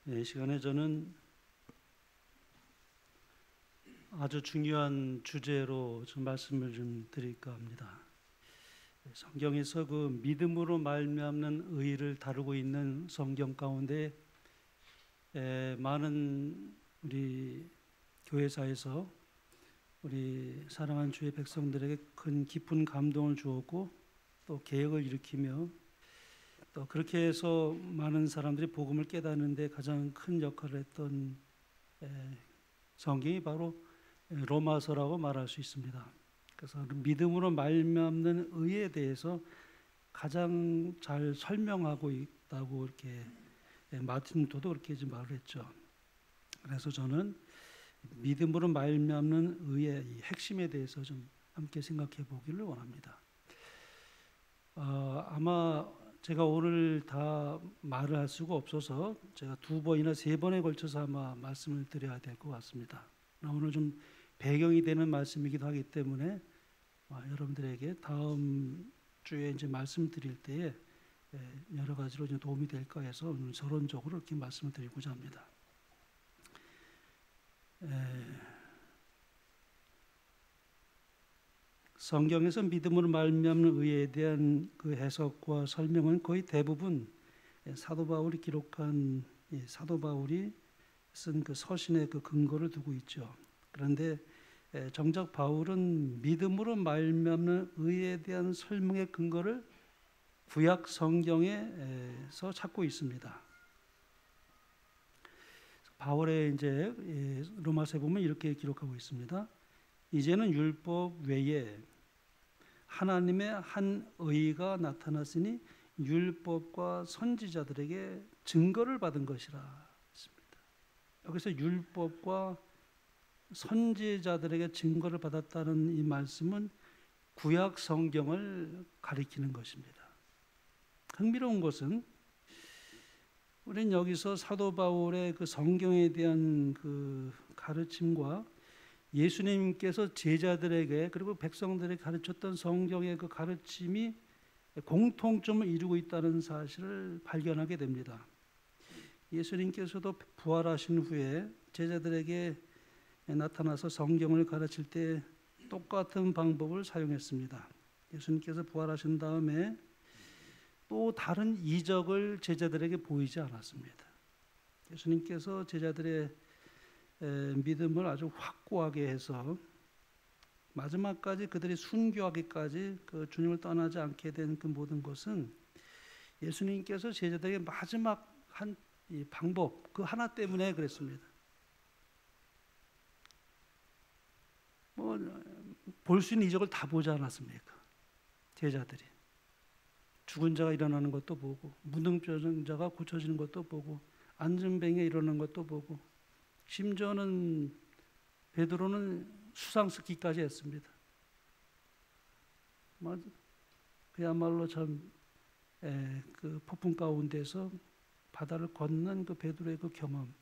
이 시간에 저는 아주 중요한 주제로 좀 말씀을 좀 드릴까 합니다. 성경에서 그 믿음으로 말미암는 의를 다루고 있는 성경 가운데 많은 우리 교회사에서 우리 사랑하는 주의 백성들에게 큰 깊은 감동을 주었고 또 개혁을 일으키며 또 그렇게 해서 많은 사람들이 복음을 깨닫는데 가장 큰 역할을 했던 성경이 바로 로마서라고 말할 수 있습니다. 그래서 믿음으로 말미암는 의에 대해서 가장 잘 설명하고 있다고 이렇게 마틴 루터도 그렇게 말을 했죠. 그래서 저는 믿음으로 말미암는 의의 이 핵심에 대해서 좀 함께 생각해 보기를 원합니다. 아마 제가 오늘 다 말을 할 수가 없어서 제가 2번이나 3번에 걸쳐서 아마 말씀을 드려야 될 것 같습니다. 오늘 좀 배경이 되는 말씀이기도 하기 때문에 여러분들에게 다음 주에 이제 말씀드릴 때에 여러 가지로 좀 도움이 될까 해서 오늘 서론적으로 이렇게 말씀을 드리고자 합니다. 성경에서 믿음으로 말미암는 의에 대한 그 해석과 설명은 거의 대부분 사도 바울이 기록한 사도 바울이 쓴 그 서신의 그 근거를 두고 있죠. 그런데 정작 바울은 믿음으로 말미암는 의에 대한 설명의 근거를 구약 성경에서 찾고 있습니다. 바울의 이제 로마서에 보면 이렇게 기록하고 있습니다. 이제는 율법 외에 하나님의 한 의가 나타났으니 율법과 선지자들에게 증거를 받은 것이라 했습니다. 여기서 율법과 선지자들에게 증거를 받았다는 이 말씀은 구약 성경을 가리키는 것입니다. 흥미로운 것은 우리는 여기서 사도 바울의 그 성경에 대한 그 가르침과 예수님께서 제자들에게 그리고 백성들에게 가르쳤던 성경의 그 가르침이 공통점을 이루고 있다는 사실을 발견하게 됩니다. 예수님께서도 부활하신 후에 제자들에게 나타나서 성경을 가르칠 때 똑같은 방법을 사용했습니다. 예수님께서 부활하신 다음에 또 다른 이적을 제자들에게 보이지 않았습니다. 예수님께서 제자들의 믿음을 아주 확고하게 해서 마지막까지 그들이 순교하기까지 그 주님을 떠나지 않게 된 그 모든 것은 예수님께서 제자들에게 마지막 한 이 방법 그 하나 때문에 그랬습니다. 뭐 볼 수 있는 이적을 다 보지 않았습니까? 제자들이 죽은 자가 일어나는 것도 보고 무능병자가 고쳐지는 것도 보고 안전뱅이가 일어나는 것도 보고 심지어는 베드로는 수상스키까지 했습니다. 그야말로 참 그 폭풍 가운데서 바다를 걷는 그 베드로의 그 경험,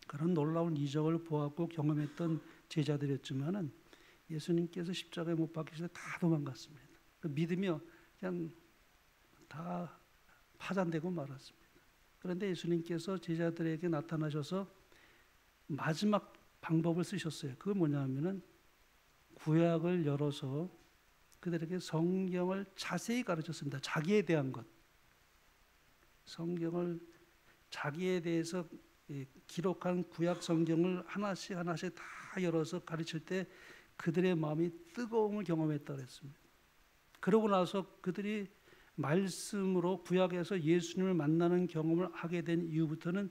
그런 놀라운 이적을 보았고 경험했던 제자들이었지만은 예수님께서 십자가에 못 박히실 때 다 도망갔습니다. 그 믿음이 그냥 다 파산되고 말았습니다. 그런데 예수님께서 제자들에게 나타나셔서 마지막 방법을 쓰셨어요. 그건 뭐냐면은 구약을 열어서 그들에게 성경을 자세히 가르쳤습니다. 자기에 대한 것. 성경을 자기에 대해서 기록한 구약 성경을 하나씩 하나씩 다 열어서 가르칠 때 그들의 마음이 뜨거움을 경험했다고 했습니다. 그러고 나서 그들이 말씀으로 구약에서 예수님을 만나는 경험을 하게 된 이후부터는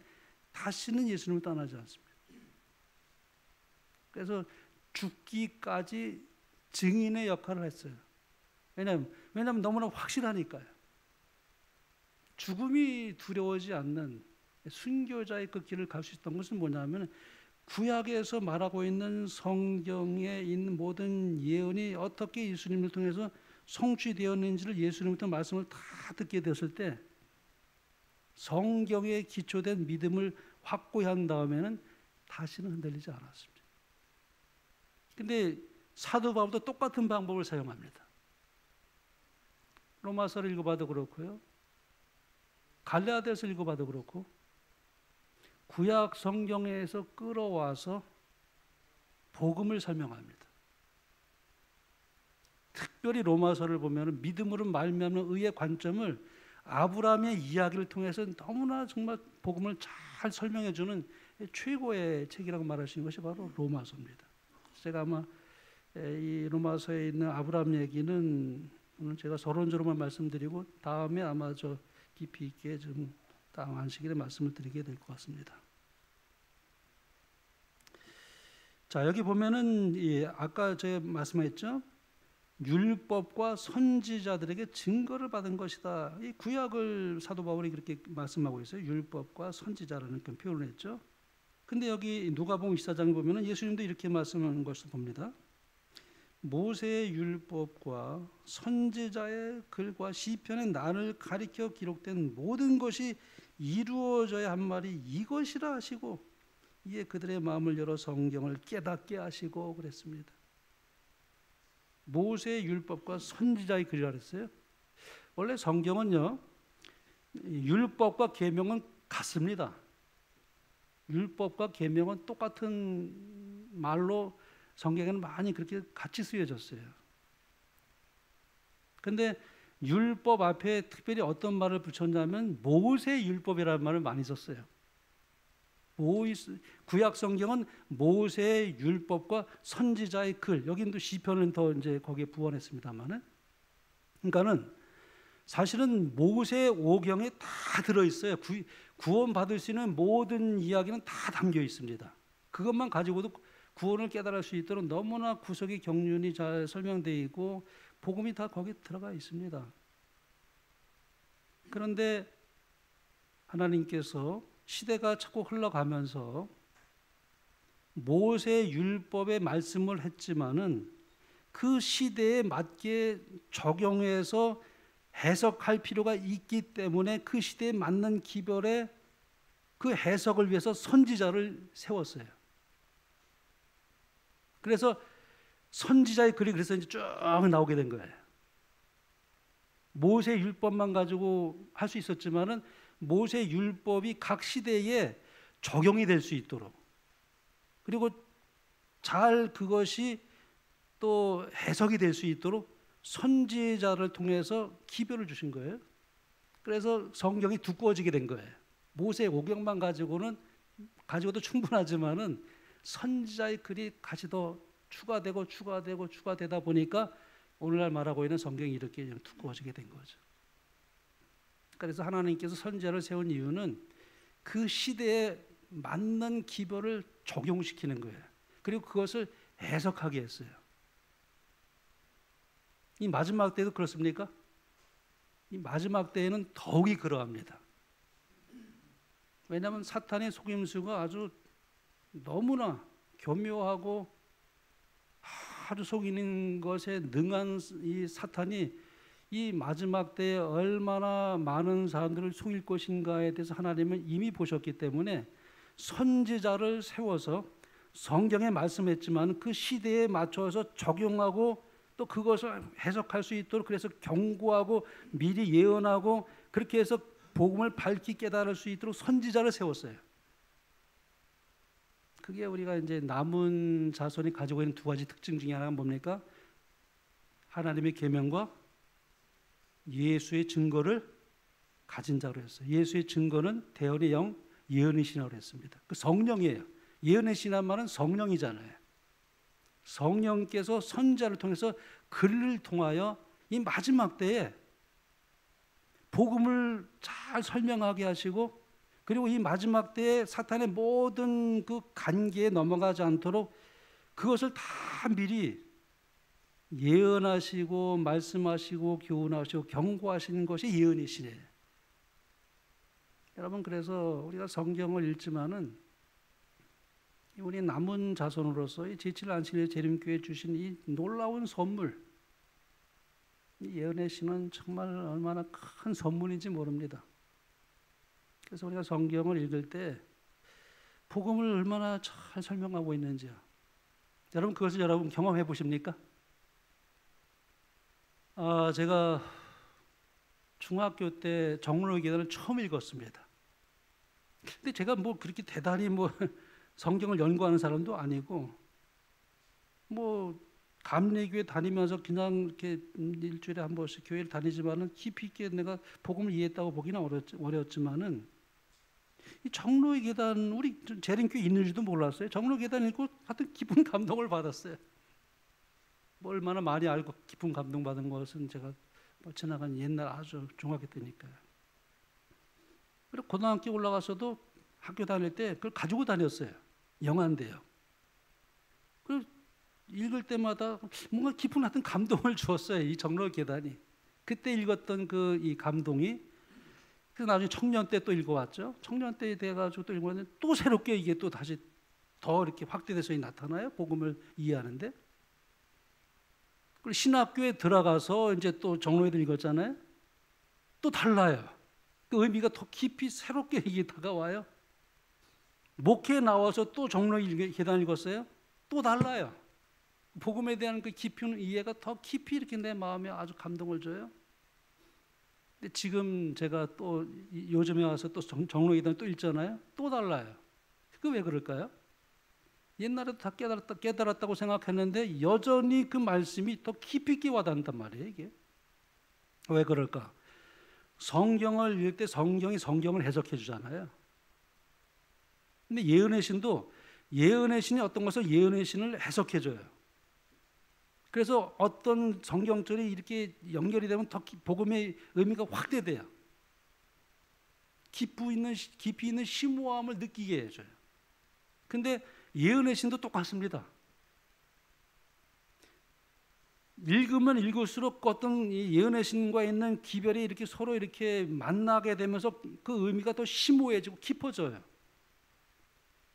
다시는 예수님을 떠나지 않습니다. 그래서 죽기까지 증인의 역할을 했어요. 왜냐하면 너무나 확실하니까요. 죽음이 두려워지 않는 순교자의 그 길을 갈 수 있던 것은 뭐냐면 구약에서 말하고 있는 성경에 있는 모든 예언이 어떻게 예수님을 통해서 성취되었는지를 예수님부터 말씀을 다 듣게 되었을 때 성경에 기초된 믿음을 확고히 한 다음에는 다시는 흔들리지 않았습니다. 근데 사도 바울도 똑같은 방법을 사용합니다. 로마서를 읽어봐도 그렇고요. 갈라디아서 읽어봐도 그렇고 구약 성경에서 끌어와서 복음을 설명합니다. 특별히 로마서를 보면 믿음으로 말미암는 의의 관점을 아브라함의 이야기를 통해서 너무나 정말 복음을 잘 설명해 주는 최고의 책이라고 말할 수 있는 것이 바로 로마서입니다. 제가 아마 이 로마서에 있는 아브라함 얘기는 오늘 제가 서론적으로만 말씀드리고 다음에 아마 저 깊이 있게 좀 다음 안식일에 말씀을 드리게 될 것 같습니다. 자, 여기 보면은 아까 제가 말씀했죠. 율법과 선지자들에게 증거를 받은 것이다. 이 구약을 사도 바울이 그렇게 말씀하고 있어요. 율법과 선지자라는 표현을 했죠. 근데 여기 누가복음 24장에 보면은 예수님도 이렇게 말씀하는 것을 봅니다. 모세의 율법과 선지자의 글과 시편의 나를 가리켜 기록된 모든 것이 이루어져야 한 말이 이것이라 하시고 이에 그들의 마음을 열어 성경을 깨닫게 하시고 그랬습니다. 모세의 율법과 선지자의 글이라 그랬어요. 원래 성경은요, 율법과 계명은 같습니다. 율법과 계명은 똑같은 말로 성경에는 많이 그렇게 같이 쓰여졌어요. 근데 율법 앞에 특별히 어떤 말을 붙였냐면 모세의 율법이라는 말을 많이 썼어요. 구약 성경은 모세의 율법과 선지자의 글, 여기는 또 시편은 더 이제 거기에 부원했습니다만은, 그러니까는 사실은 모세 오경에 다 들어 있어요. 구원 받을 수 있는 모든 이야기는 다 담겨 있습니다. 그것만 가지고도 구원을 깨달을 수 있도록 너무나 구석이 경륜이 잘 설명되어 있고 복음이 다 거기 들어가 있습니다. 그런데 하나님께서 시대가 자꾸 흘러가면서 모세 율법의 말씀을 했지만은 그 시대에 맞게 적용해서 해석할 필요가 있기 때문에 그 시대에 맞는 기별의 그 해석을 위해서 선지자를 세웠어요. 그래서 선지자의 글이 그래서 이제 쭉 나오게 된 거예요. 모세 율법만 가지고 할 수 있었지만은 모세 율법이 각 시대에 적용이 될 수 있도록, 그리고 잘 그것이 또 해석이 될 수 있도록 선지자를 통해서 기별을 주신 거예요. 그래서 성경이 두꺼워지게 된 거예요. 모세 오경만 가지고도 충분하지만은 선지자의 글이 같이 더 추가되다 보니까 오늘날 말하고 있는 성경이 이렇게 두꺼워지게 된 거죠. 그래서 하나님께서 선지자를 세운 이유는 그 시대에 맞는 기별을 적용시키는 거예요. 그리고 그것을 해석하게 했어요. 이 마지막 때도 그렇습니까? 이 마지막 때에는 더욱이 그러합니다. 왜냐하면 사탄의 속임수가 아주 너무나 교묘하고 아주 속이는 것에 능한 이 사탄이 이 마지막 때에 얼마나 많은 사람들을 속일 것인가에 대해서 하나님은 이미 보셨기 때문에 선지자를 세워서 성경에 말씀했지만 그 시대에 맞춰서 적용하고 또 그것을 해석할 수 있도록 그래서 경고하고 미리 예언하고 그렇게 해서 복음을 밝히 깨달을 수 있도록 선지자를 세웠어요. 그게 우리가 이제 남은 자손이 가지고 있는 두 가지 특징 중에 하나가 뭡니까? 하나님의 계명과 예수의 증거를 가진 자로 했어요. 예수의 증거는 대언의 영, 예언의 신화로 했습니다. 그 성령이에요. 예언의 신화란 말은 성령이잖아요. 성령께서 선지자를 통해서 글을 통하여 이 마지막 때에 복음을 잘 설명하게 하시고 그리고 이 마지막 때에 사탄의 모든 그 관계에 넘어가지 않도록 그것을 다 미리 예언하시고 말씀하시고 교훈하시고 경고하시는 것이 예언이시네. 여러분, 그래서 우리가 성경을 읽지만은 우리 남은 자손으로서 이 제7 안식일 재림교회 주신 이 놀라운 선물, 이 예언의 신은 정말 얼마나 큰 선물인지 모릅니다. 그래서 우리가 성경을 읽을 때 복음을 얼마나 잘 설명하고 있는지요. 여러분, 그것을 여러분 경험해 보십니까? 제가 중학교 때 정로기도를 처음 읽었습니다. 근데 제가 뭐 그렇게 대단히 뭐 성경을 연구하는 사람도 아니고 뭐 감리교회 다니면서 그냥 이렇게 일주일에 한 번씩 교회를 다니지만은 깊이 있게 내가 복음을 이해했다고 보기는 어렵지만은 이 정로의 계단, 우리 재림교회 있는지도 몰랐어요. 정로의 계단 읽고 하여튼 깊은 감동을 받았어요. 뭐 얼마나 많이 알고 깊은 감동 받은 것은 제가 뭐 지나간 옛날 아주 중학교 때니까요. 그리고 고등학교 올라가서도 학교 다닐 때 그걸 가지고 다녔어요. 영화인데요. 그 읽을 때마다 뭔가 깊은 하여튼 감동을 주었어요. 이 정로의 계단이. 그때 읽었던 그 이 감동이 그 나중에 청년 때 또 읽어왔죠. 청년 때 돼가지고 또 읽었는데 또 새롭게 이게 또 다시 더 이렇게 확대돼서 나타나요. 복음을 이해하는데. 그리고 신학교에 들어가서 이제 또 정로회도 읽었잖아요. 또 달라요. 그 의미가 더 깊이 새롭게 이게 다가와요. 목회에 나와서 또 정로회 계단 읽었어요. 또 달라요. 복음에 대한 그 깊은 이해가 더 깊이 이렇게 내 마음에 아주 감동을 줘요. 근데 지금 제가 또 요즘에 와서 또 정로회단 또 읽잖아요. 또 달라요. 그 왜 그럴까요? 옛날에도 다 깨달았다고 생각했는데 여전히 그 말씀이 더 깊이 있게 와닿는단 말이에요. 이게 왜 그럴까? 성경을 읽을 때 성경이 성경을 해석해 주잖아요. 근데 예언의 신도 예언의 신이 어떤 것을 예언의 신을 해석해 줘요. 그래서 어떤 성경절이 이렇게 연결이 되면 더 복음의 의미가 확대돼요. 깊이 있는 심오함을 느끼게 해줘요. 근데 예언의 신도 똑같습니다. 읽으면 읽을수록 어떤 예언의 신과 있는 기별이 이렇게 서로 이렇게 만나게 되면서 그 의미가 더 심오해지고 깊어져요.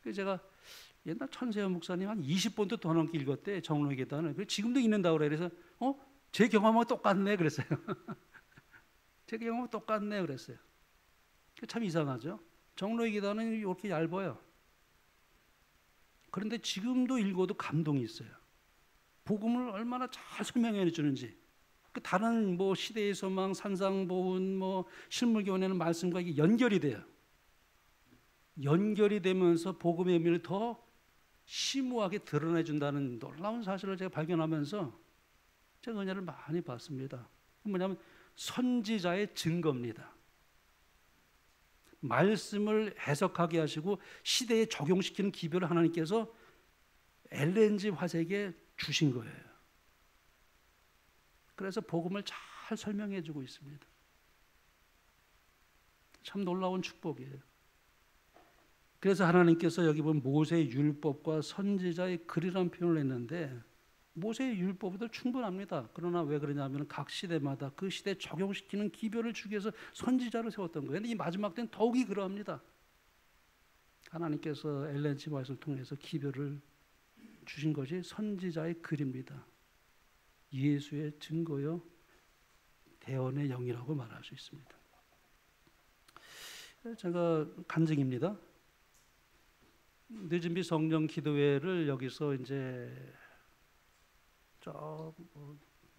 그래서 제가 옛날 천세현 목사님 한 20번도 더 넘게 읽었대, 정로의 계단을. 지금도 읽는다고 그래. 그래서 제 경험하고 똑같네 그랬어요. 제 경험하고 똑같네 그랬어요. 참 이상하죠. 정로의 계단은 이렇게 얇아요. 그런데 지금도 읽어도 감동이 있어요. 복음을 얼마나 잘 설명해 주는지. 그 다른 뭐 시대의 소망, 산상보훈, 뭐 실물교훈에는 말씀과 이게 연결이 돼요. 연결이 되면서 복음의 의미를 더 심오하게 드러내 준다는 놀라운 사실을 제가 발견하면서 제가 은혜를 많이 받습니다. 뭐냐면 선지자의 증거입니다. 말씀을 해석하게 하시고 시대에 적용시키는 기별을 하나님께서 LNG 화색에 주신 거예요. 그래서 복음을 잘 설명해 주고 있습니다. 참 놀라운 축복이에요. 그래서 하나님께서 여기 보면 모세의 율법과 선지자의 글이라는 표현을 했는데 모세의 율법도 충분합니다. 그러나 왜 그러냐면 각 시대마다 그 시대에 적용시키는 기별을 주기 위해서 선지자를 세웠던 거예요. 근데 이 마지막 때는 더욱이 그러합니다. 하나님께서 LNG 말씀을 통해서 기별을 주신 것이 선지자의 글입니다. 예수의 증거요 대언의 영이라고 말할 수 있습니다. 제가 간증입니다. 늦은비 성령 기도회를 여기서 이제 저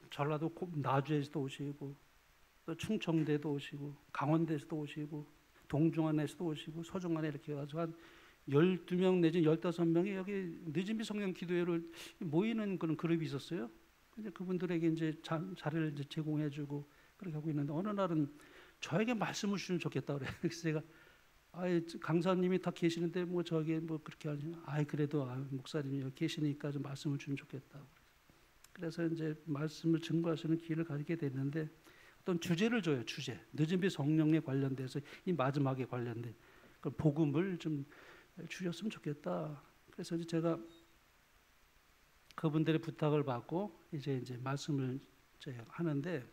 전라도 나주에서도 오시고 또 충청대도 오시고 강원대에서도 오시고 동중안에서도 오시고 서중안에 이렇게 해가지고 한 12명 내지 15명이 여기 늦은비 성령 기도회를 모이는 그런 그룹이 있었어요. 이제 그분들에게 이제 자리를 이제 제공해주고 그렇게 하고 있는데 어느 날은 저에게 말씀을 주시면 좋겠다 그래요. 그래서 제가 강사님이 다 계시는데 뭐 저기 뭐 그렇게 하지 그래도 목사님이 여기 계시니까 좀 말씀을 주면 좋겠다. 그래서 이제 말씀을 증거할 수 있는 기회를 가지게 됐는데 어떤 주제를 줘요. 주제 늦은비 성령에 관련돼서 이 마지막에 관련된 그 복음을 좀 주셨으면 좋겠다. 그래서 이제 제가 그분들의 부탁을 받고 이제 말씀을 제가 하는데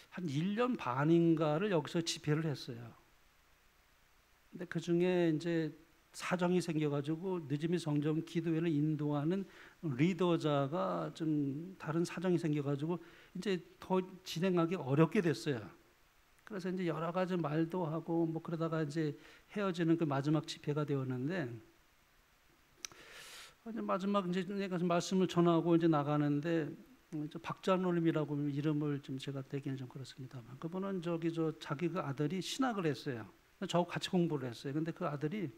한 1년 반인가를 여기서 집회를 했어요. 근데 그 중에 이제 사정이 생겨가지고 늦은비 성령 기도회를 인도하는 리더자가 좀 다른 사정이 생겨가지고 이제 더 진행하기 어렵게 됐어요. 그래서 이제 여러 가지 말도 하고 뭐 그러다가 이제 헤어지는 그 마지막 집회가 되었는데 이제 마지막 이제 내가 말씀을 전하고 이제 나가는데 박장로님이라고 이름을 좀 제가 대기는 좀 그렇습니다만 그분은 자기 그 아들이 신학을 했어요. 저하고 같이 공부를 했어요. 근데 그 아들이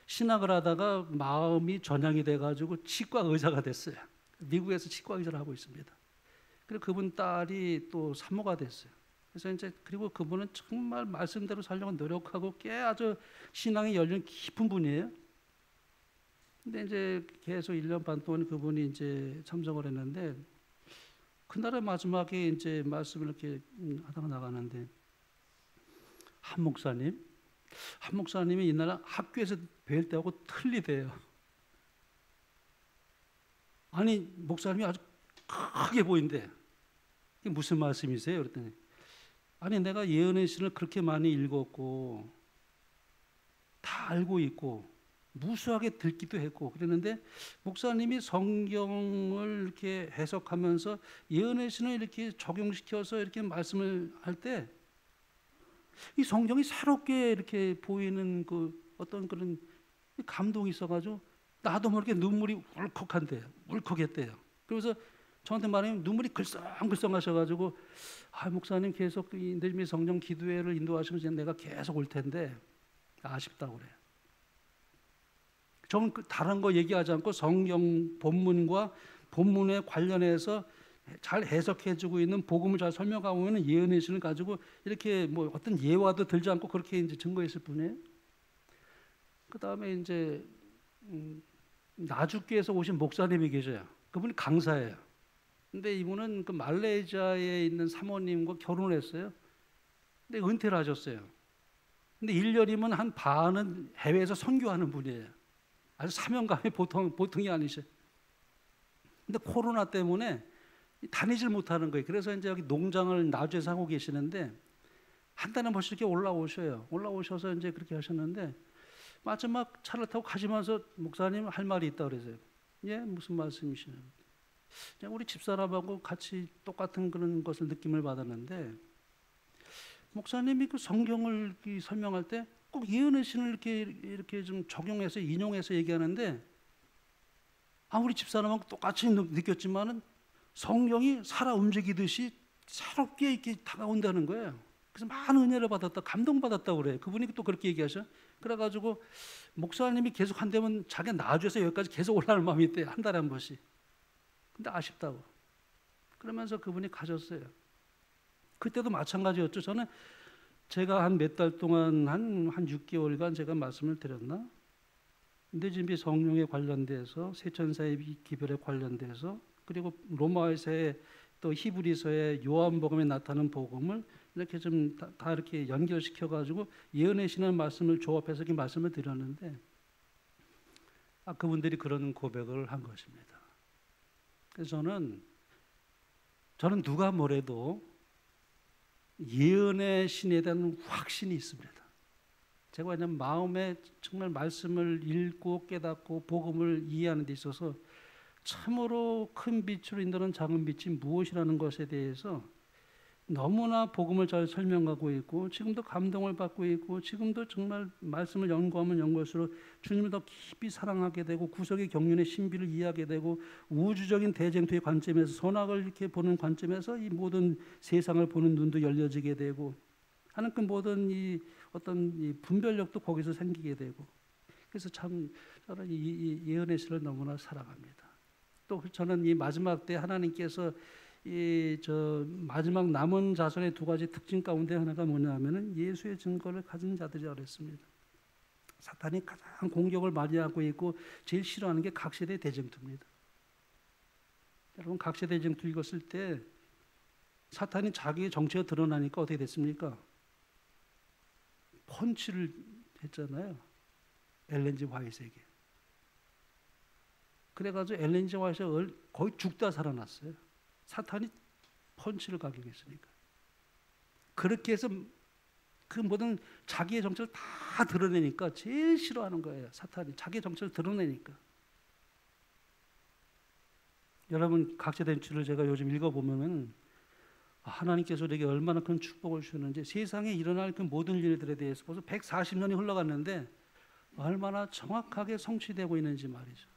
신학을 하다가 마음이 전향이 돼가지고 치과 의사가 됐어요. 미국에서 치과 의사를 하고 있습니다. 그리고 그분 딸이 또 산모가 됐어요. 그래서 이제 그리고 그분은 정말 말씀대로 살려고 노력하고 꽤 아주 신앙이 열린 깊은 분이에요. 근데 이제 계속 1년 반 동안 그분이 이제 참석을 했는데 그날의 마지막에 이제 말씀을 이렇게 하다가 나가는데 한 목사님이 이날 학교에서 뵐 때하고 틀리대요. 아니 목사님이 아주 크게 보인대. 이게 무슨 말씀이세요? 그랬더니 아니 내가 예언의 신을 그렇게 많이 읽었고 다 알고 있고 무수하게 듣기도 했고 그랬는데 목사님이 성경을 이렇게 해석하면서 예언의 신을 이렇게 적용시켜서 이렇게 말씀을 할 때 이 성경이 새롭게 이렇게 보이는 그 어떤 그런 감동이 있어가지고 나도 모르게 눈물이 울컥했대요. 그래서 저한테 말하면 눈물이 글썽글썽하셔가지고 아 목사님 계속 인도주의 성령 기도회를 인도하시면서 내가 계속 올 텐데 아쉽다고 그래요. 저는 다른 거 얘기하지 않고 성경 본문과 본문에 관련해서 잘 해석해주고 있는 복음을 잘 설명하고 있는 예언의 신을 가지고 이렇게 뭐 어떤 예화도 들지 않고 그렇게 이제 증거했을 뿐이에요. 그 다음에 이제 나주교에서 오신 목사님이 계셔요. 그분이 강사예요. 근데 이분은 그 말레이시아에 있는 사모님과 결혼을 했어요. 근데 은퇴를 하셨어요. 근데 1년이면 한 반은 해외에서 선교하는 분이에요. 아주 사명감이 보통이 아니셔요. 근데 코로나 때문에 다니질 못하는 거예요. 그래서 이제 여기 농장을 나주에서 하고 계시는데 한 달에 한 번씩 이렇게 올라오셔요. 올라오셔서 이제 그렇게 하셨는데 마지막 차를 타고 가시면서 목사님 할 말이 있다 그러세요. 예, 무슨 말씀이시냐고. 우리 집사람하고 같이 똑같은 그런 것을 느낌을 받았는데 목사님이 그 성경을 설명할 때 꼭 예언의 신을 이렇게 좀 적용해서 인용해서 얘기하는데 우리 집사람하고 똑같이 느꼈지만은 성경이 살아 움직이듯이 새롭게 이렇게 다가온다는 거예요. 그래서 많은 은혜를 받았다, 감동받았다고 그래요. 그분이 또 그렇게 얘기하셔. 그래가지고 목사님이 계속 한다면 자기가 나주에서 여기까지 계속 올라올 마음이 있대요. 한 달에 한 번씩. 근데 아쉽다고. 그러면서 그분이 가셨어요. 그때도 마찬가지였죠. 저는 제가 한 몇 달 동안 한 6개월간 제가 말씀을 드렸나? 근데 지금 성령에 관련돼서 세천사의 기별에 관련돼서 그리고 로마서에 또 히브리서의 요한복음에 나타나는 복음을 이렇게 좀 다 이렇게 연결시켜 가지고 예언의 신의 말씀을 조합해서 이렇게 말씀을 드렸는데 그분들이 그런 고백을 한 것입니다. 그래서 저는 누가 뭐래도 예언의 신에 대한 확신이 있습니다. 제가 왜냐하면 마음에 정말 말씀을 읽고 깨닫고 복음을 이해하는 데 있어서 참으로 큰 빛으로 인도하는 작은 빛이 무엇이라는 것에 대해서 너무나 복음을 잘 설명하고 있고 지금도 감동을 받고 있고 지금도 정말 말씀을 연구하면 연구할수록 주님을 더 깊이 사랑하게 되고 구속의 경륜의 신비를 이해하게 되고 우주적인 대쟁투의 관점에서 선악을 이렇게 보는 관점에서 이 모든 세상을 보는 눈도 열려지게 되고 하는 그 모든 이 어떤 이 분별력도 거기서 생기게 되고 그래서 참 저는 이 예언의 신을 너무나 사랑합니다. 또 저는 이 마지막 때 하나님께서 저 마지막 남은 자손의 두 가지 특징 가운데 하나가 뭐냐면은 예수의 증거를 가진 자들이라고 그랬습니다. 사탄이 가장 공격을 많이 하고 있고 제일 싫어하는 게 각세대 대쟁투입니다. 여러분 각세대 대쟁투 읽었을 때 사탄이 자기의 정체가 드러나니까 어떻게 됐습니까? 펀치를 했잖아요. 엘렌 G 화이트에게. 그래가지고 엘렌 G 화이트가 거의 죽다 살아났어요. 사탄이 펀치를 가격했으니까. 그렇게 해서 그 모든 자기의 정체를 다 드러내니까 제일 싫어하는 거예요. 사탄이 자기의 정체를 드러내니까. 여러분 각세대행투를 제가 요즘 읽어보면 하나님께서 우리에게 얼마나 큰 축복을 주셨는지 세상에 일어날 그 모든 일들에 대해서 벌써 140년이 흘러갔는데 얼마나 정확하게 성취되고 있는지 말이죠.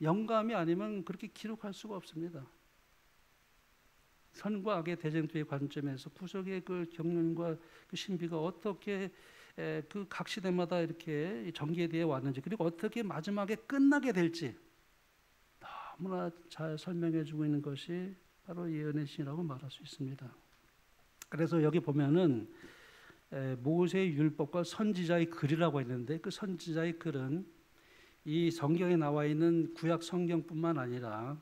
영감이 아니면 그렇게 기록할 수가 없습니다. 선과 악의 대쟁투의 관점에서 구속의 그 경륜과 그 신비가 어떻게 그 각 시대마다 이렇게 전개되어 왔는지, 그리고 어떻게 마지막에 끝나게 될지 너무나 잘 설명해 주고 있는 것이 바로 예언의 신이라고 말할 수 있습니다. 그래서 여기 보면은 모세의 율법과 선지자의 글이라고 했는데, 그 선지자의 글은 이 성경에 나와 있는 구약 성경뿐만 아니라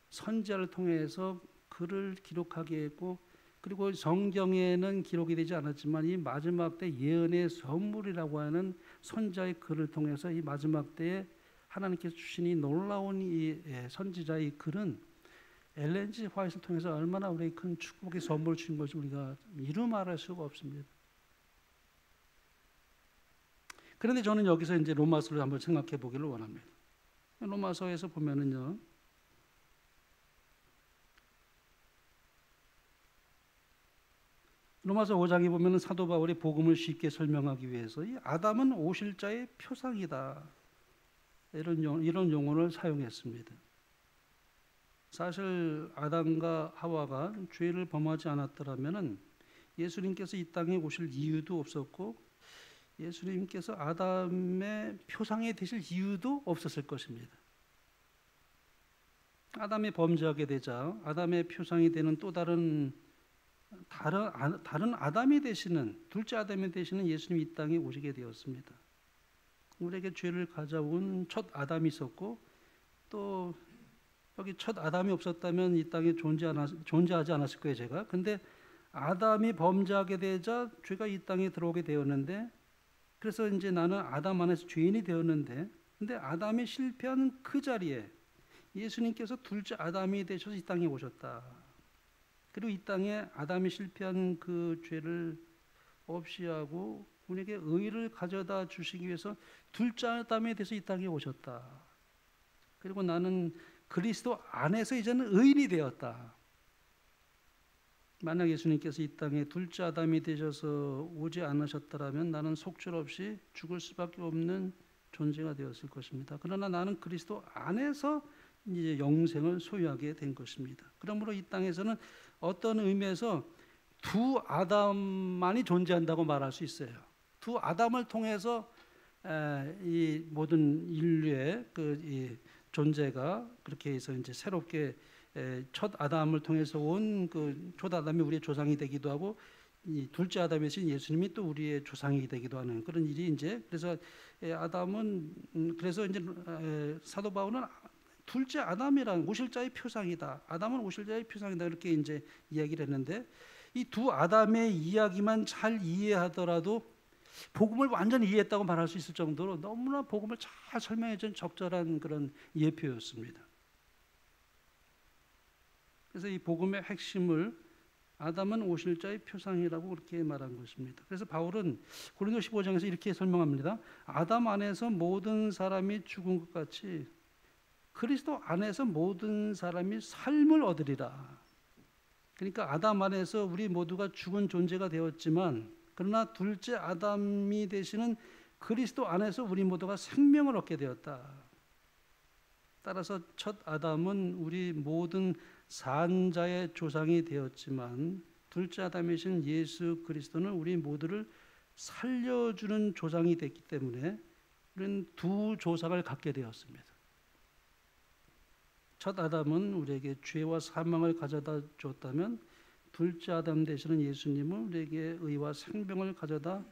선지자를 통해서 글을 기록하게 했고, 그리고 성경에는 기록이 되지 않았지만 이 마지막 때 예언의 선물이라고 하는 선지자의 글을 통해서 이 마지막 때에 하나님께서 주신 이 놀라운 이 선지자의 글은 엘렌 G. 화이트를 통해서 얼마나 우리에게 큰 축복의 선물을 주신 것을 우리가 이루 말할 수가 없습니다. 그런데 저는 여기서 이제 로마서를 한번 생각해 보기를 원합니다. 로마서에서 보면은요, 로마서 5장에 보면은 사도 바울이 복음을 쉽게 설명하기 위해서 이 아담은 오실 자의 표상이다, 이런 용어를 사용했습니다. 사실 아담과 하와가 죄를 범하지 않았더라면은 예수님께서 이 땅에 오실 이유도 없었고, 예수님께서 아담의 표상이 되실 이유도 없었을 것입니다. 아담이 범죄하게 되자 아담의 표상이 되는 또 다른 아담이 되시는, 둘째 아담이 되시는 예수님이 이 땅에 오시게 되었습니다. 우리에게 죄를 가져온 첫 아담이 있었고, 또 여기 첫 아담이 없었다면 이 땅에 존재하지 않았을 거예요, 제가. 근데 아담이 범죄하게 되자 죄가 이 땅에 들어오게 되었는데, 그래서 이제 나는 아담 안에서 죄인이 되었는데, 근데 아담이 실패한 그 자리에 예수님께서 둘째 아담이 되셔서 이 땅에 오셨다. 그리고 이 땅에 아담이 실패한 그 죄를 없이 하고 우리에게 의를 가져다 주시기 위해서 둘째 아담이 돼서 이 땅에 오셨다. 그리고 나는 그리스도 안에서 이제는 의인이 되었다. 만약 예수님께서 이 땅에 둘째 아담이 되셔서 오지 않으셨더라면 나는 속절없이 죽을 수밖에 없는 존재가 되었을 것입니다. 그러나 나는 그리스도 안에서 이제 영생을 소유하게 된 것입니다. 그러므로 이 땅에서는 어떤 의미에서 두 아담만이 존재한다고 말할 수 있어요. 두 아담을 통해서 이 모든 인류의 이 존재가 그렇게 해서 이제 새롭게 첫 아담을 통해서 온 그 첫 아담이 우리의 조상이 되기도 하고, 이 둘째 아담이신 예수님이 또 우리의 조상이 되기도 하는 그런 일이 이제, 그래서 아담은 그래서 이제 사도 바울은 둘째 아담이란 오실 자의 표상이다. 아담은 오실 자의 표상이다. 이렇게 이제 이야기를 했는데, 이 두 아담의 이야기만 잘 이해하더라도 복음을 완전히 이해했다고 말할 수 있을 정도로 너무나 복음을 잘 설명해준 적절한 그런 예표였습니다. 그래서 이 복음의 핵심을 아담은 오실 자의 표상이라고 그렇게 말한 것입니다. 그래서 바울은 고린도 15장에서 이렇게 설명합니다. 아담 안에서 모든 사람이 죽은 것 같이 그리스도 안에서 모든 사람이 삶을 얻으리라. 그러니까 아담 안에서 우리 모두가 죽은 존재가 되었지만, 그러나 둘째 아담이 되시는 그리스도 안에서 우리 모두가 생명을 얻게 되었다. 따라서 첫 아담은 우리 모든 산자의 조상이 되었지만, 둘째 아담이신 예수 그리스도는 우리 모두를 살려주는 조상이 됐기 때문에 우리는 두 조상을 갖게 되었습니다. 첫 아담은 우리에게 죄와 사망을 가져다 줬다면, 둘째 아담 되시는 예수님은 우리에게 의와 생명을 가져다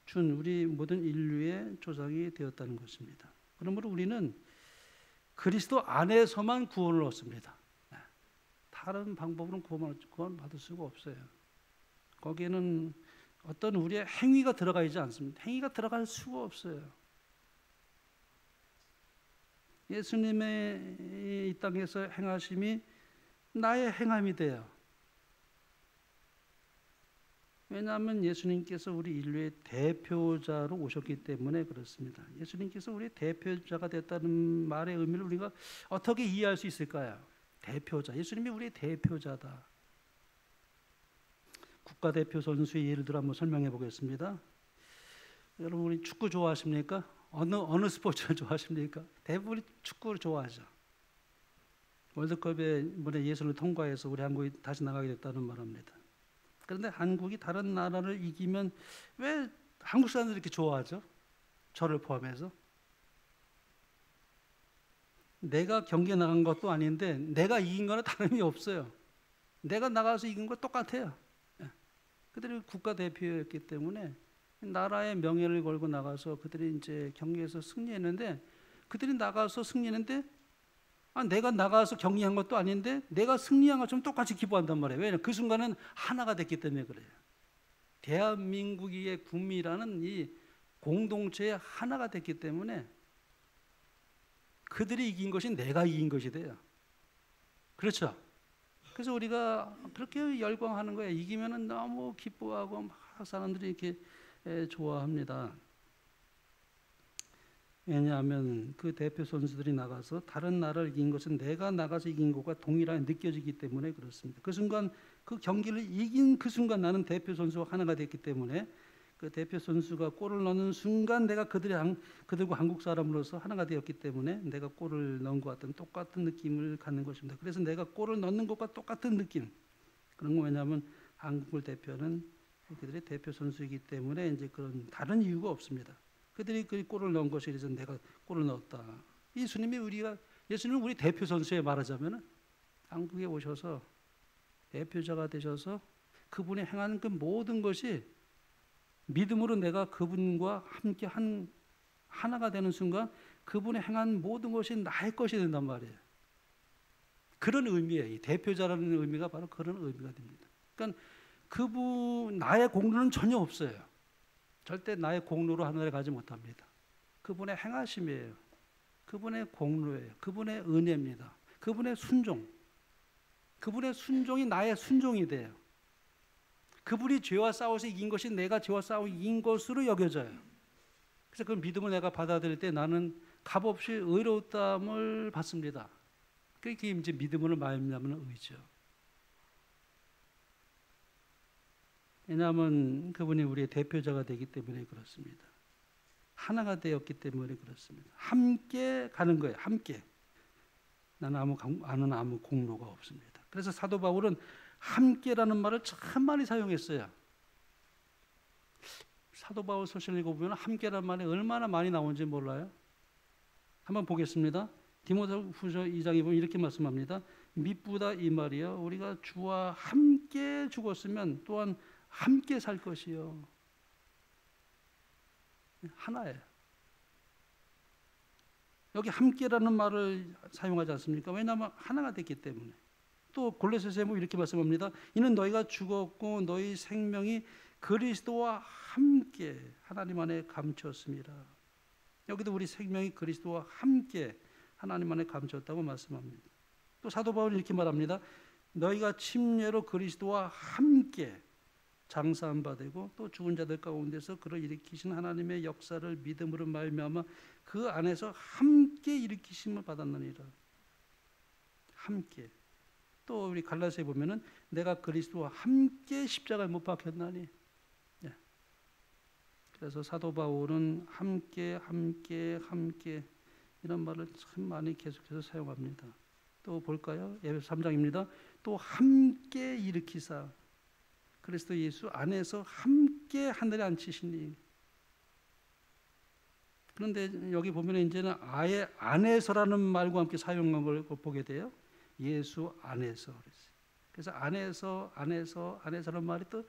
준 우리 모든 인류의 조상이 되었다는 것입니다. 그러므로 우리는 그리스도 안에서만 구원을 얻습니다. 다른 방법으로는 구원 받을 수가 없어요. 거기에는 어떤 우리의 행위가 들어가 있지 않습니다. 행위가 들어갈 수가 없어요. 예수님의 이 땅에서 행하심이 나의 행함이 돼요. 왜냐하면 예수님께서 우리 인류의 대표자로 오셨기 때문에 그렇습니다. 예수님께서 우리의 대표자가 됐다는 말의 의미를 우리가 어떻게 이해할 수 있을까요? 대표자, 예수님이 우리의 대표자다. 국가대표 선수의 예를 들어 한번 설명해 보겠습니다. 여러분, 우리 축구 좋아하십니까? 어느 스포츠를 좋아하십니까? 대부분이 축구를 좋아하죠. 월드컵에 이번에 예선을 통과해서 우리 한국이 다시 나가게 됐다는 말합니다. 그런데 한국이 다른 나라를 이기면 왜 한국 사람들이 이렇게 좋아하죠? 저를 포함해서. 내가 경기에 나간 것도 아닌데 내가 이긴 거는 다름이 없어요. 내가 나가서 이긴 거 똑같아요. 그들이 국가대표였기 때문에 나라의 명예를 걸고 나가서 그들이 이제 경기에서 승리했는데, 그들이 나가서 승리했는데 내가 나가서 경기한 것도 아닌데 내가 승리한 것처럼 똑같이 기뻐한단 말이에요. 왜냐하면 그 순간은 하나가 됐기 때문에 그래요. 대한민국의 국민이라는 이 공동체의 하나가 됐기 때문에 그들이 이긴 것이 내가 이긴 것이 돼요. 그렇죠? 그래서 우리가 그렇게 열광하는 거예요. 이기면은 너무 기뻐하고 막 사람들이 이렇게 좋아합니다. 왜냐하면 그 대표 선수들이 나가서 다른 나라를 이긴 것은 내가 나가서 이긴 것과 동일하게 느껴지기 때문에 그렇습니다. 그 순간, 그 경기를 이긴 그 순간 나는 대표 선수와 하나가 됐기 때문에 그 대표 선수가 골을 넣는 순간 내가 그들과 한국 사람으로서 하나가 되었기 때문에 내가 골을 넣은 것 같은 똑같은 느낌을 갖는 것입니다. 그래서 내가 골을 넣는 것과 똑같은 느낌. 그런 거 왜냐하면 한국을 대표하는 그들의 대표 선수이기 때문에 이제 그런 다른 이유가 없습니다. 그들이 그 골을 넣은 것에 대해서 내가 골을 넣었다. 예수님은 우리 대표 선수에 말하자면 한국에 오셔서 대표자가 되셔서 그분이 행하는 그 모든 것이 믿음으로 내가 그분과 함께 하나가 되는 순간 그분이 행한 모든 것이 나의 것이 된단 말이에요. 그런 의미예요. 이 대표자라는 의미가 바로 그런 의미가 됩니다. 그러니까 나의 공로는 전혀 없어요. 절대 나의 공로로 하늘에 가지 못합니다. 그분의 행하심이에요. 그분의 공로예요. 그분의 은혜입니다. 그분의 순종. 그분의 순종이 나의 순종이 돼요. 그분이 죄와 싸워서 이긴 것이 내가 죄와 싸워 이긴 것으로 여겨져요. 그래서 그 믿음을 내가 받아들일 때 나는 값없이 의로움을 받습니다. 그게 이제 믿음으로 말미암는 의죠. 왜냐하면 그분이 우리의 대표자가 되기 때문에 그렇습니다. 하나가 되었기 때문에 그렇습니다. 함께 가는 거예요. 함께. 나는 아무 공로가 없습니다. 그래서 사도 바울은 함께라는 말을 참 많이 사용했어요. 사도 바울 소설을 읽어보면 함께라는 말이 얼마나 많이 나오는지 몰라요. 한번 보겠습니다. 디모데후서 2장에 보면 이렇게 말씀합니다. 미쁘다 이 말이요, 우리가 주와 함께 죽었으면 또한 함께 살 것이요. 하나예요. 여기 함께라는 말을 사용하지 않습니까? 왜냐하면 하나가 됐기 때문에. 또 골로새서에 이렇게 말씀합니다. 이는 너희가 죽었고 너희 생명이 그리스도와 함께 하나님 안에 감추었습니다. 여기도 우리 생명이 그리스도와 함께 하나님 안에 감추었다고 말씀합니다. 또 사도 바울이 이렇게 말합니다. 너희가 침례로 그리스도와 함께 장사한 바 되고 또 죽은 자들 가운데서 그를 일으키신 하나님의 역사를 믿음으로 말미암아 그 안에서 함께 일으키심을 받았느니라. 함께. 또 우리 갈라디아서에 보면은 내가 그리스도와 함께 십자가에 못 박혔나니. 네. 그래서 사도 바울은 함께 이런 말을 참 많이 계속해서 사용합니다. 또 볼까요? 에베소 3장입니다. 또 함께 일으키사 그리스도 예수 안에서 함께 하늘에 앉히시니. 그런데 여기 보면 이제는 아예 안에서라는 말과 함께 사용한 걸 보게 돼요. 예수 안에서. 그래서 안에서라는 말이 또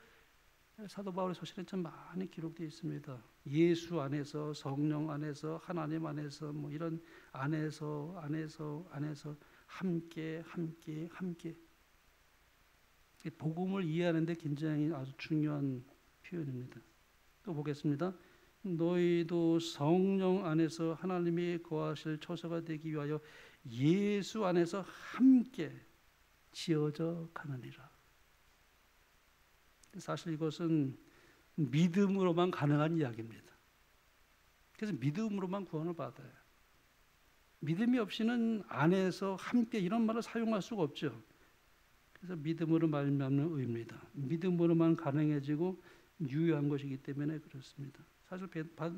사도 바울의 소설에 참 많이 기록되어 있습니다. 예수 안에서, 성령 안에서, 하나님 안에서, 이런 안에서 함께. 복음을 이해하는 데 굉장히 아주 중요한 표현입니다. 또 보겠습니다. 너희도 성령 안에서 하나님이 거하실 처소가 되기 위하여 예수 안에서 함께 지어져 가느니라. 사실 이것은 믿음으로만 가능한 이야기입니다. 그래서 믿음으로만 구원을 받아요. 믿음이 없이는 안에서 함께 이런 말을 사용할 수가 없죠. 그래서 믿음으로 말미암는 의입니다. 믿음으로만 가능해지고 유효한 것이기 때문에 그렇습니다. 사실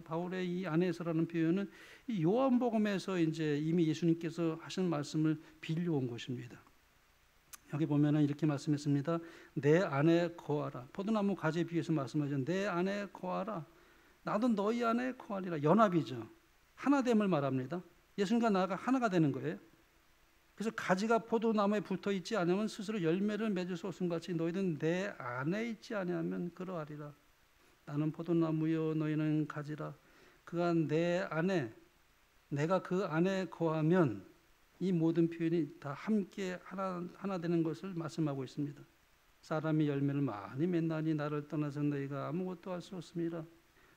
바울의 이 안에서라는 표현은 이 요한복음에서 이제 이미 예수님께서 하신 말씀을 빌려온 것입니다. 여기 보면은 이렇게 말씀했습니다. 내 안에 거하라. 포도나무 가지에 비해서 말씀하죠. 내 안에 거하라. 나도 너희 안에 거하리라. 연합이죠. 하나됨을 말합니다. 예수님과 나가 하나가 되는 거예요. 그래서 가지가 포도나무에 붙어 있지 않으면 스스로 열매를 맺을 수 없음 같이 너희는 내 안에 있지 아니하면 그러하리라. 나는 포도나무요 너희는 가지라. 그가 내 안에, 내가 그 안에 거하면 이 모든 표현이 다 함께 하나 되는 것을 말씀하고 있습니다. 사람이 열매를 많이 맺나니 나를 떠나서 너희가 아무것도 할 수 없습니다.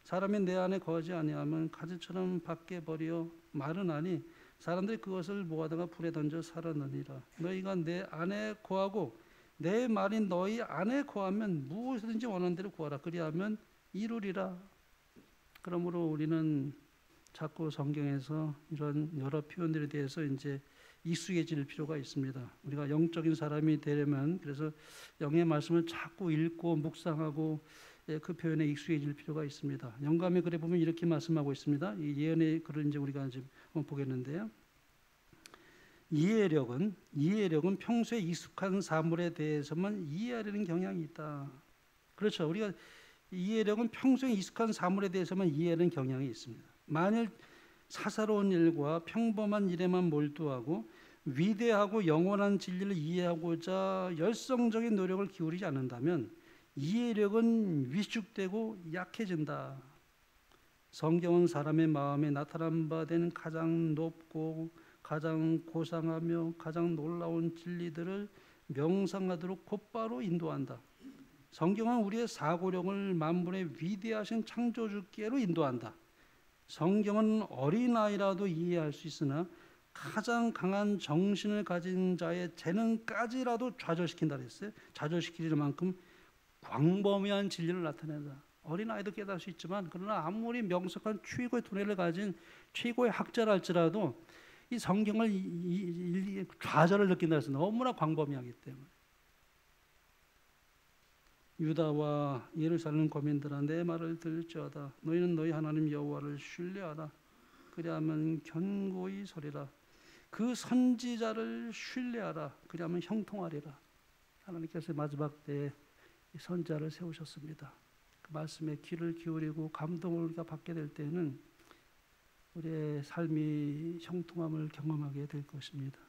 사람이 내 안에 거하지 아니하면 가지처럼 밖에 버려 마르나니 사람들이 그것을 모아다가 불에 던져 살아나니라. 너희가 내 안에 거하고 내 말이 너희 안에 거하면 무엇이든지 원하는 대로 구하라. 그리하면 이루리라. 그러므로 우리는 자꾸 성경에서 이런 여러 표현들에 대해서 이제 익숙해질 필요가 있습니다. 우리가 영적인 사람이 되려면 그래서 영의 말씀을 자꾸 읽고 묵상하고 그 표현에 익숙해질 필요가 있습니다. 영감의 글에 보면 이렇게 말씀하고 있습니다. 이 예언의 글을 이제 우리가 이제 한번 보겠는데요. 이해력은 평소에 익숙한 사물에 대해서만 이해하려는 경향이 있다. 그렇죠. 우리가 이해력은 평소에 익숙한 사물에 대해서만 이해하는 경향이 있습니다. 만일 사사로운 일과 평범한 일에만 몰두하고 위대하고 영원한 진리를 이해하고자 열성적인 노력을 기울이지 않는다면 이해력은 위축되고 약해진다. 성경은 사람의 마음에 나타난 바 된 가장 높고 가장 고상하며 가장 놀라운 진리들을 명상하도록 곧바로 인도한다. 성경은 우리의 사고력을 만물의 위대하신 창조주께로 인도한다. 성경은 어린아이라도 이해할 수 있으나 가장 강한 정신을 가진 자의 재능까지라도 좌절시킨다 그랬어요. 좌절시킬 만큼 광범위한 진리를 나타낸다. 어린아이도 깨달을 수 있지만 그러나 아무리 명석한 최고의 두뇌를 가진 최고의 학자라 할지라도 이 성경을 좌절을 느낀다 해서 너무나 광범위하기 때문에 유다와 예루살렘 거민들아 내 말을 들을지어다. 너희는 너희 하나님 여호와를 신뢰하라. 그리하면 견고히 서리라. 그 선지자를 신뢰하라. 그리하면 형통하리라. 하나님께서 마지막 때에 선지자를 세우셨습니다. 그 말씀에 귀를 기울이고 감동을 우리가 받게 될 때는 우리의 삶이 형통함을 경험하게 될 것입니다.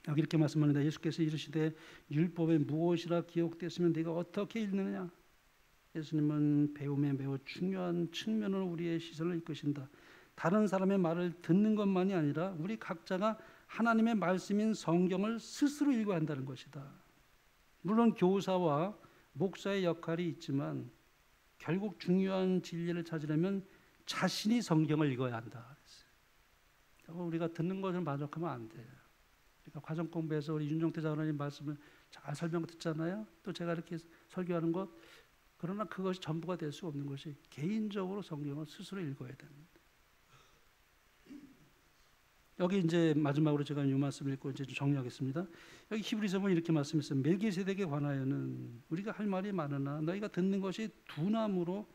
여기 이렇게 말씀합니다. 예수께서 이르시되 율법에 무엇이라 기록되었으면 네가 어떻게 읽느냐. 예수님은 배움에 매우 중요한 측면으로 우리의 시선을 이끄신다. 다른 사람의 말을 듣는 것만이 아니라 우리 각자가 하나님의 말씀인 성경을 스스로 읽어야 한다는 것이다. 물론 교사와 목사의 역할이 있지만 결국 중요한 진리를 찾으려면 자신이 성경을 읽어야 한다. 우리가 듣는 것을 만족하면 안 돼요. 그러니까 과정 공부에서 우리 윤정태 장로님 말씀을 잘 설명 듣잖아요. 또 제가 이렇게 설교하는 것, 그러나 그것이 전부가 될 수 없는 것이 개인적으로 성경을 스스로 읽어야 됩니다. 여기 이제 마지막으로 제가 이 말씀을 읽고 이제 정리하겠습니다. 여기 히브리서 보면 이렇게 말씀했어요. 멜기세덱에 관하여는 우리가 할 말이 많으나 너희가 듣는 것이 두나무로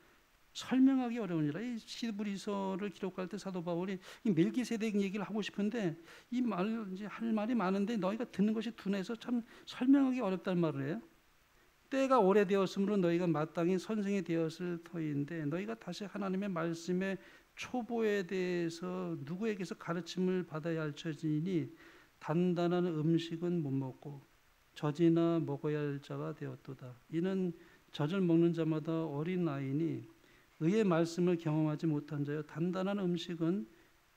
설명하기 어려우니라. 이 히브리서를 기록할 때 사도 바울이 이 멜기세덱 얘기를 하고 싶은데 이 말 이제 할 말이 많은데 너희가 듣는 것이 둔해서 참 설명하기 어렵다는 말을 해요. 때가 오래되었으므로 너희가 마땅히 선생이 되었을 터인데 너희가 다시 하나님의 말씀의 초보에 대해서 누구에게서 가르침을 받아야 할 처지니 단단한 음식은 못 먹고 젖이나 먹어야 할 자가 되었도다. 이는 젖을 먹는 자마다 어린 아이니 의의 말씀을 경험하지 못한 자여 단단한 음식은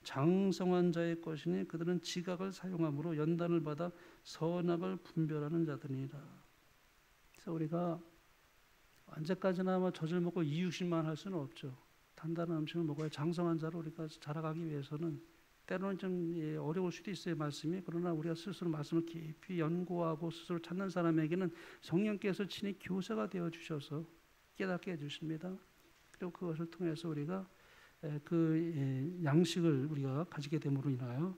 장성한 자의 것이니 그들은 지각을 사용함으로 연단을 받아 선악을 분별하는 자들이라. 그래서 우리가 언제까지나 젖을 먹고 이유식만 할 수는 없죠. 단단한 음식을 먹어야 장성한 자로 우리가 자라가기 위해서는 때로는 좀 어려울 수도 있어요, 말씀이. 그러나 우리가 스스로 말씀을 깊이 연구하고 스스로 찾는 사람에게는 성령께서 친히 교사가 되어 주셔서 깨닫게 해주십니다. 그리고 그것을 통해서 우리가 그 양식을 우리가 가지게 됨으로 인하여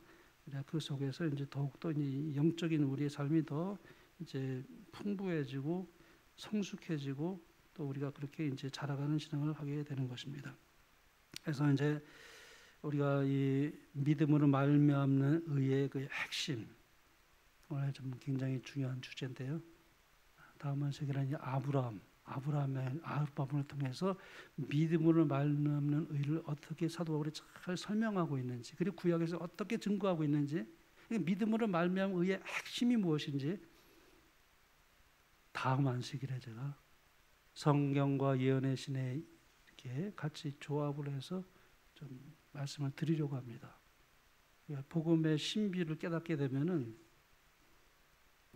그 속에서 이제 더욱더 영적인 우리의 삶이 더 이제 풍부해지고 성숙해지고 또 우리가 그렇게 이제 자라가는 신앙을 하게 되는 것입니다. 그래서 이제 우리가 이 믿음으로 말미암는 의의 그 핵심, 오늘 좀 굉장히 중요한 주제인데요. 다음은 세계는 아브라함을 통해서 믿음으로 말미암는 의를 어떻게 사도 바울이 잘 설명하고 있는지, 그리고 구약에서 어떻게 증거하고 있는지, 믿음으로 말미암은 의의 핵심이 무엇인지 다음 안식일에 제가 성경과 예언의 신에 이렇게 같이 조합을 해서 좀 말씀을 드리려고 합니다. 복음의 신비를 깨닫게 되면은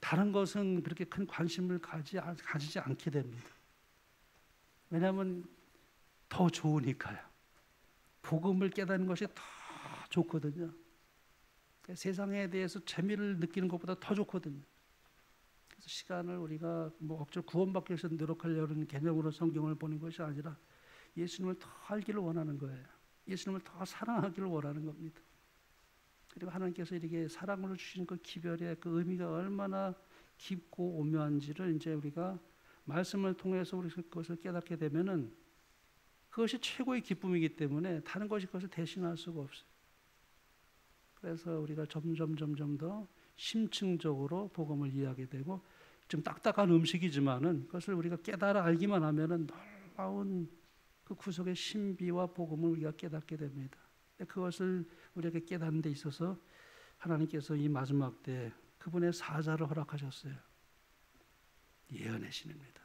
다른 것은 그렇게 큰 관심을 가지지 않게 됩니다. 왜냐하면 더 좋으니까요. 복음을 깨닫는 것이 더 좋거든요. 세상에 대해서 재미를 느끼는 것보다 더 좋거든요. 그래서 시간을 우리가 억지로 구원받기 위해서 노력하려는 개념으로 성경을 보는 것이 아니라 예수님을 더 알기를 원하는 거예요. 예수님을 더 사랑하기를 원하는 겁니다. 그리고 하나님께서 이렇게 사랑으로 주신 그 기별의 그 의미가 얼마나 깊고 오묘한지를 이제 우리가 말씀을 통해서 우리 그것을 깨닫게 되면은 그것이 최고의 기쁨이기 때문에 다른 것이 그것을 대신할 수가 없어요. 그래서 우리가 점점 더 심층적으로 복음을 이해하게 되고, 좀 딱딱한 음식이지만은 그것을 우리가 깨달아 알기만 하면은 놀라운 그 구속의 신비와 복음을 우리가 깨닫게 됩니다. 그것을 우리에게 깨닫는 데 있어서 하나님께서 이 마지막 때 그분의 사자를 허락하셨어요. 예언의 신입니다.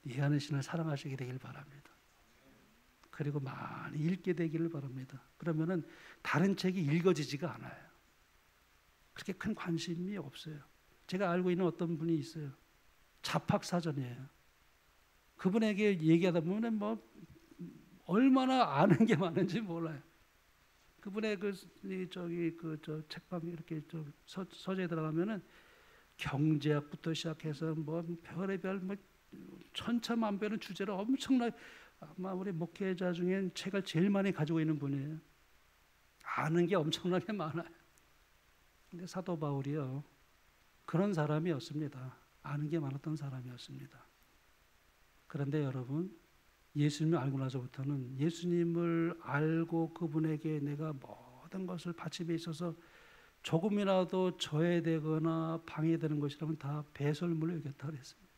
예언의 신을 사랑하시게 되길 바랍니다. 그리고 많이 읽게 되기를 바랍니다. 그러면은 다른 책이 읽어지지가 않아요. 그렇게 큰 관심이 없어요. 제가 알고 있는 어떤 분이 있어요. 자팍사전이에요. 그분에게 얘기하다 보면 얼마나 아는 게 많은지 몰라요. 그분의 책방 이렇게 서재에 들어가면은 경제학부터 시작해서 별의별 천차만별의 주제로 엄청나게, 아마 우리 목회자 중엔 책을 제일 많이 가지고 있는 분이에요. 아는 게 엄청나게 많아요. 근데 사도 바울이요, 그런 사람이었습니다. 아는 게 많았던 사람이었습니다. 그런데 여러분, 예수님을 알고 나서부터는 예수님을 알고 그분에게 내가 모든 것을 바침에 있어서 조금이라도 저해되거나 방해되는 것이라면 다 배설물로 여겼다고 했습니다.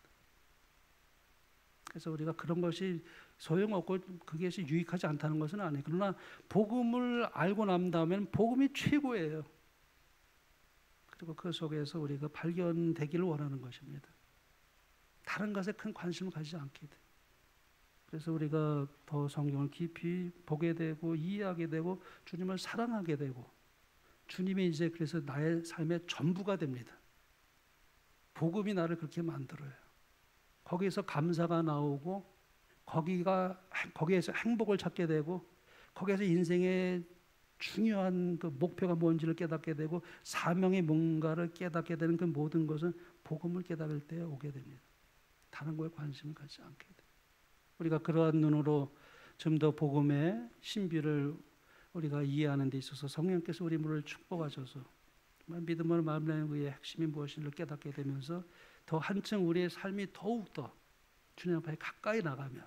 그래서 우리가 그런 것이 소용없고 그것이 유익하지 않다는 것은 아니에요. 그러나 복음을 알고 난 다음에는 복음이 최고예요. 그리고 그 속에서 우리가 발견되기를 원하는 것입니다. 다른 것에 큰 관심을 가지지 않게 돼요. 그래서 우리가 더 성경을 깊이 보게 되고 이해하게 되고 주님을 사랑하게 되고, 주님이 이제 그래서 나의 삶의 전부가 됩니다. 복음이 나를 그렇게 만들어요. 거기에서 감사가 나오고, 거기에서 행복을 찾게 되고, 거기에서 인생의 중요한 그 목표가 뭔지를 깨닫게 되고, 사명의 뭔가를 깨닫게 되는 그 모든 것은 복음을 깨달을 때 오게 됩니다. 다른 거에 관심을 갖지 않게 돼요. 우리가 그러한 눈으로 좀 더 복음의 신비를 우리가 이해하는 데 있어서 성령께서 우리 물을 축복하셔서 믿음으로 말미암는 그의 핵심이 무엇인지를 깨닫게 되면서 더 한층 우리의 삶이 더욱더 주님 앞에 가까이 나가며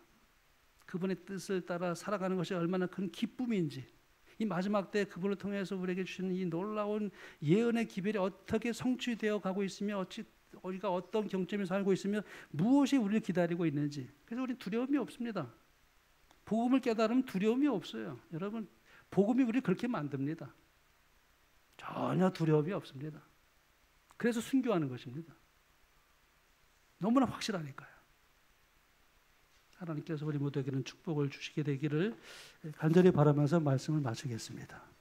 그분의 뜻을 따라 살아가는 것이 얼마나 큰 기쁨인지, 이 마지막 때 그분을 통해서 우리에게 주시는 이 놀라운 예언의 기별이 어떻게 성취되어 가고 있으며 우리가 어떤 경점에 살고 있으며 무엇이 우리를 기다리고 있는지. 그래서 우리 두려움이 없습니다. 복음을 깨달으면 두려움이 없어요. 여러분, 복음이 우리를 그렇게 만듭니다. 전혀 두려움이 없습니다. 그래서 순교하는 것입니다. 너무나 확실하니까요. 하나님께서 우리 모두에게는 축복을 주시게 되기를 간절히 바라면서 말씀을 마치겠습니다.